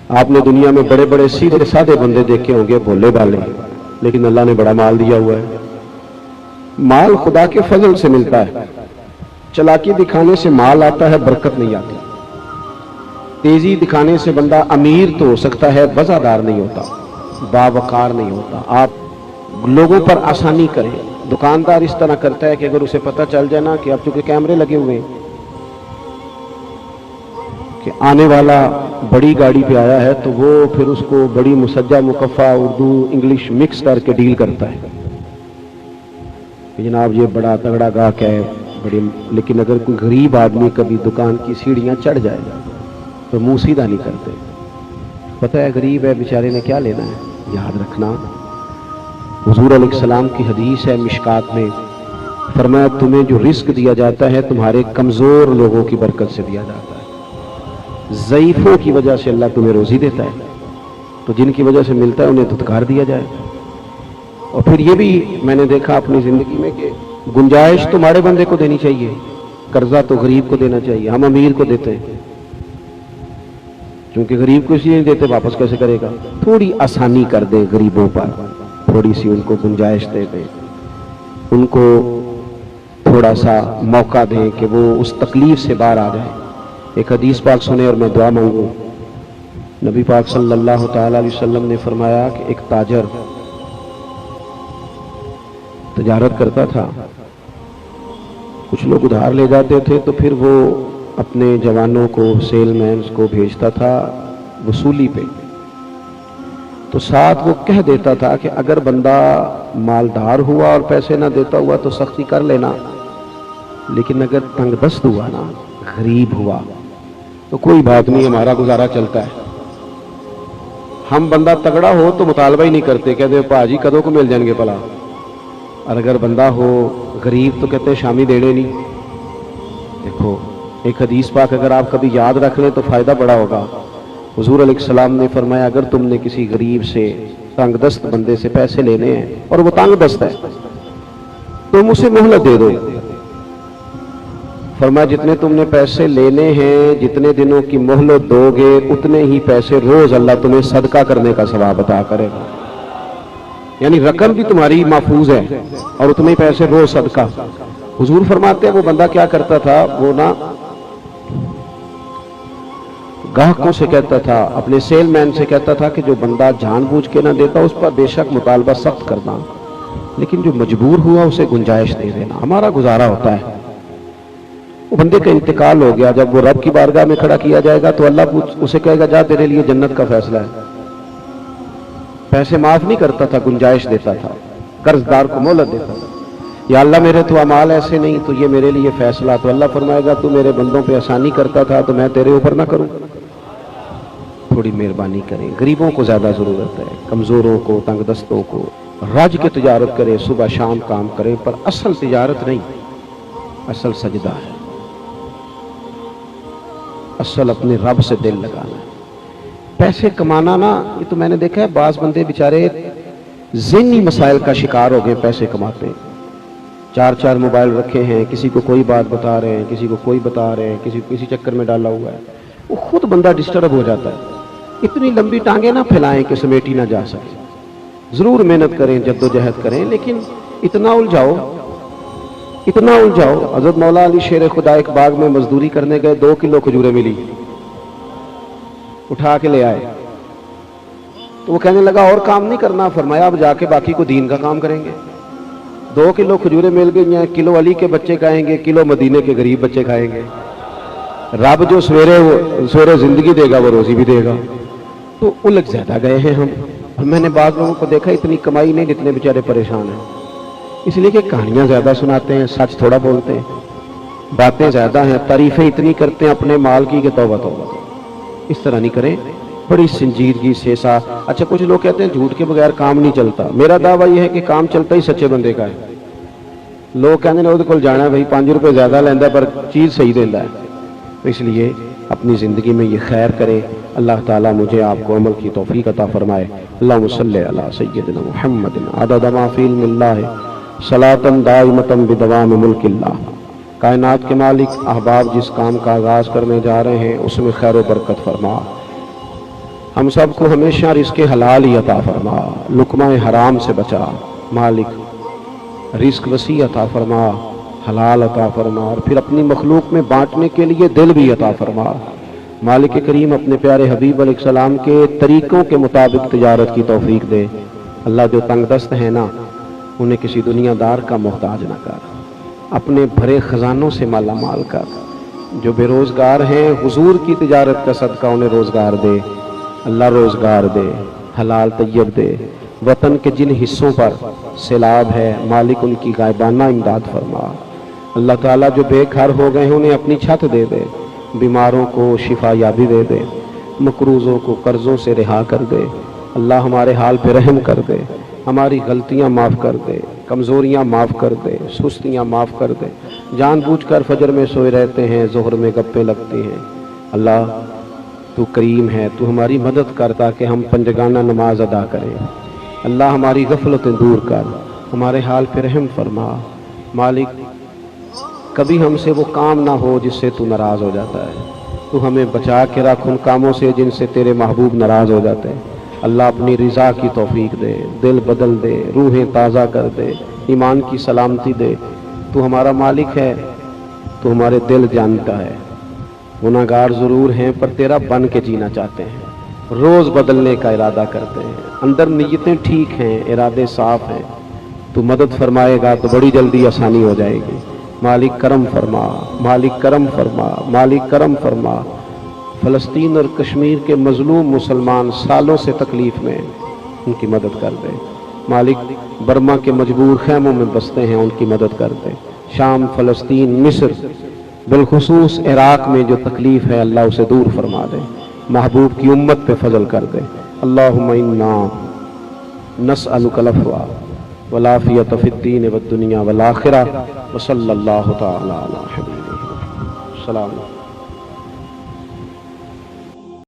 آپ نے دنیا میں بڑے بڑے سیدھے سادے بندے دیکھے ہوں گے، بھولے بھالے، لیکن اللہ نے بڑا مال دیا ہوا ہے۔ مال خدا کے فضل سے ملتا ہے، چلاکی دکھانے سے مال آتا ہے، برکت نہیں آتی۔ تیزی دکھانے سے بندہ امیر تو ہو سکتا ہے، وزادار نہیں ہوتا، باوقار نہیں ہوتا۔ آپ لوگوں پر آسانی کریں۔ دکاندار اس طرح کرتا ہے کہ اگر اسے پتہ چل جائے نا کہ اب چونکہ کیمرے لگے ہوئے ہیں کہ آنے والا بڑی گاڑی پہ آیا ہے، تو وہ پھر اس کو بڑی مسجع مکفہ اردو انگلش مکس کر کے ڈیل کرتا ہے کہ جناب یہ بڑا تگڑا گاہک ہے بڑی، لیکن اگر کوئی غریب آدمی کبھی دکان کی سیڑھیاں چڑھ جائے تو منہ سیدھا نہیں کرتے۔ پتہ ہے غریب ہے بیچارے نے کیا لینا ہے۔ یاد رکھنا حضور علیہ السلام کی حدیث ہے مشکات میں، فرمایا تمہیں جو رزق دیا جاتا ہے تمہارے کمزور لوگوں کی برکت سے دیا جاتا ہے، ضعیفوں کی وجہ سے اللہ تمہیں روزی دیتا ہے، تو جن کی وجہ سے ملتا ہے انہیں دھتکار دیا جائے۔ اور پھر یہ بھی میں نے دیکھا اپنی زندگی میں کہ گنجائش تو ماڑے بندے کو دینی چاہیے، قرضہ تو غریب کو دینا چاہیے۔ ہم امیر کو دیتے ہیں کیونکہ غریب کو اس لیے نہیں دیتے، واپس کیسے کرے گا؟ تھوڑی آسانی کر دیں غریبوں پر، تھوڑی سی ان کو گنجائش دے دیں، ان کو تھوڑا سا موقع دیں کہ وہ اس تکلیف سے باہر آ جائیں۔ ایک حدیث پاک سنیں اور میں دعا مانگوں۔ نبی پاک صلی اللہ تعالی علیہ وسلم نے فرمایا کہ ایک تاجر تجارت کرتا تھا، کچھ لوگ ادھار لے جاتے تھے تو پھر وہ اپنے جوانوں کو، سیل مینز کو بھیجتا تھا وصولی پہ، تو ساتھ وہ کہہ دیتا تھا کہ اگر بندہ مالدار ہوا اور پیسے نہ دیتا ہوا تو سختی کر لینا، لیکن اگر تنگ دست ہوا نا، غریب ہوا، تو کوئی بات نہیں، ہمارا گزارا چلتا ہے۔ ہم بندہ تگڑا ہو تو مطالبہ ہی نہیں کرتے، کہتے پاجی کدوں کو مل جائیں گے پلا، اور اگر بندہ ہو غریب تو کہتے شامی دینے نہیں۔ دیکھو ایک حدیث پاک اگر آپ کبھی یاد رکھ لیں تو فائدہ بڑا ہوگا۔ حضور علیہ السلام نے فرمایا اگر تم نے کسی غریب سے، تنگ دست بندے سے پیسے لینے ہیں اور وہ تنگ دست ہے، تم اسے مہلت دے دو۔ فرمایا جتنے تم نے پیسے لینے ہیں، جتنے دنوں کی مہلت دو گے، اتنے ہی پیسے روز اللہ تمہیں صدقہ کرنے کا ثواب عطا کرے گا۔ یعنی رقم بھی تمہاری محفوظ ہے اور اتنے ہی پیسے روز صدقہ۔ حضور فرماتے ہیں وہ بندہ کیا کرتا تھا، وہ نا گاہکوں سے کہتا تھا، اپنے سیل مین سے کہتا تھا کہ جو بندہ جان بوجھ کے نہ دیتا اس پر بے شک مطالبہ سخت کرنا، لیکن جو مجبور ہوا اسے گنجائش دے دینا، ہمارا گزارا ہوتا ہے۔ وہ بندے کا انتقال ہو گیا، جب وہ رب کی بارگاہ میں کھڑا کیا جائے گا تو اللہ اسے کہے گا جا تیرے لیے جنت کا فیصلہ ہے۔ پیسے معاف نہیں کرتا تھا، گنجائش دیتا تھا، قرض دار کو مہلت دیتا تھا۔ یا اللہ میرے تو اعمال ایسے نہیں، تو یہ میرے لیے فیصلہ، تو اللہ فرمائے گا تو میرے بندوں پہ آسانی کرتا تھا تو میں تیرے اوپر نہ کروں۔ تھوڑی مہربانی کریں، غریبوں کو زیادہ ضرورت ہے، کمزوروں کو، تنگ دستوں کو۔ رج کے تجارت کریں، صبح شام کام کریں، پر اصل تجارت نہیں، اصل سجدہ ہے، اصل اپنے رب سے دل لگانا ہے۔ پیسے کمانا نا، یہ تو میں نے دیکھا ہے بعض بندے بیچارے ذہنی مسائل کا شکار ہو گئے، پیسے کماتے ہیں، چار چار موبائل رکھے ہیں، کسی کو کوئی بات بتا رہے ہیں، کسی کو کوئی بتا رہے ہیں، کسی کو کسی چکر میں ڈالا ہوا ہے، وہ خود بندہ ڈسٹرب ہو جاتا ہے۔ اتنی لمبی ٹانگیں نہ پھیلائیں کہ سمیٹی نہ جا سکے، ضرور محنت کریں، جد و جہد کریں، لیکن اتنا الجھاؤ، اتنا الجھاؤ۔ حضرت مولا علی شیر خدا ایک باغ میں مزدوری کرنے گئے، 2 کلو کھجوریں ملی، اٹھا کے لے آئے، تو وہ کہنے لگا اور کام نہیں کرنا؟ فرمایا اب جا کے باقی کو دین کا کام کریں گے۔ 2 کلو کھجوریں مل گئی ہیں، کلو علی کے بچے کھائیں گے، کلو مدینے کے غریب بچے کھائیں گے۔ رب جو سویرے زندگی دے گا وہ روزی بھی دے گا۔ تو الجھ زیادہ گئے ہیں ہم، اور میں نے بعض لوگوں کو دیکھا اتنی کمائی نہیں جتنے بیچارے پریشان ہیں، اس لیے کہ کہانیاں زیادہ سناتے ہیں، سچ تھوڑا بولتے ہیں، باتیں زیادہ ہیں، تعریفیں اتنی کرتے ہیں اپنے مال کی کہ توبہ توبہ۔ اس طرح نہیں کریں، بڑی سنجیدگی سے اچھا کچھ لوگ کہتے ہیں جھوٹ کے بغیر کام نہیں چلتا، میرا دعویٰ یہ ہے کہ کام چلتا ہی سچے بندے کا ہے۔ لوگ کہتے ہیں وہ کول جانا ہے بھائی 5 روپے زیادہ لینا پر چیز صحیح دینا ہے، تو اس لیے اپنی زندگی میں یہ خیر کریں۔ اللہ تعالیٰ مجھے آپ کو عمل کی توفیق عطا فرمائے۔ اللہم صلی علی سیدنا محمد عدد ما فی علم اللہ صلاۃ دائمۃ بدوام ملک اللہ۔ کائنات کے مالک، احباب جس کام کا آغاز کرنے جا رہے ہیں اس میں خیر و برکت فرما، ہم سب کو ہمیشہ رزق حلال ہی عطا فرما، لقمہ حرام سے بچا مالک، رزق وسیع عطا فرما، حلال عطا فرما، اور پھر اپنی مخلوق میں بانٹنے کے لیے دل بھی عطا فرما۔ مالک کریم اپنے پیارے حبیب علیہ السلام کے طریقوں کے مطابق تجارت کی توفیق دے۔ اللہ جو تنگ دست ہیں نا، انہیں کسی دنیا دار کا محتاج نہ کر، اپنے بھرے خزانوں سے مالا مال کر۔ جو بے روزگار ہیں، حضور کی تجارت کا صدقہ انہیں روزگار دے، اللہ روزگار دے، حلال طیب دے۔ وطن کے جن حصوں پر سیلاب ہے مالک ان کی غائبانہ امداد فرما۔ اللہ تعالیٰ جو بے گھر ہو گئے ہیں انہیں اپنی چھت دے دے، بیماروں کو شفا یابی دے دے، مقروضوں کو قرضوں سے رہا کر دے۔ اللہ ہمارے حال پہ رحم کر دے، ہماری غلطیاں معاف کر دے، کمزوریاں معاف کر دے، سستیاں معاف کر دے۔ جان بوجھ کر فجر میں سوئے رہتے ہیں، ظہر میں گپیں لگتی ہیں۔ اللہ تو کریم ہے، تو ہماری مدد کر تاکہ ہم پنجگانہ نماز ادا کریں۔ اللہ ہماری غفلتیں دور کر، ہمارے حال پہ رحم فرما۔ مالک کبھی ہم سے وہ کام نہ ہو جس سے تو ناراض ہو جاتا ہے، تو ہمیں بچا کے رکھ ان کاموں سے جن سے تیرے محبوب ناراض ہو جاتے ہیں۔ اللہ اپنی رضا کی توفیق دے، دل بدل دے، روحیں تازہ کر دے، ایمان کی سلامتی دے۔ تو ہمارا مالک ہے، تو ہمارے دل جانتا ہے۔ گناہگار ضرور ہیں پر تیرا بن کے جینا چاہتے ہیں، روز بدلنے کا ارادہ کرتے ہیں، اندر نیتیں ٹھیک ہیں، ارادے صاف ہیں۔ تو مدد فرمائے گا تو بڑی جلدی آسانی ہو جائے گی۔ مالک کرم فرما، مالک کرم فرما، مالک کرم فرما۔ فلسطین اور کشمیر کے مظلوم مسلمان سالوں سے تکلیف میں، ان کی مدد کر دے۔ مالک برما کے مجبور خیموں میں بستے ہیں، ان کی مدد کر دے۔ شام، فلسطین، مصر، بالخصوص عراق میں جو تکلیف ہے اللہ اسے دور فرما دے، محبوب کی امت پہ فضل کر دے۔ اللہم انا نسألک العفو والعافیۃ فی الدین والدنیا والآخرہ، وصلی اللہ تعالی علی حبیبہ۔ السلام علیکم۔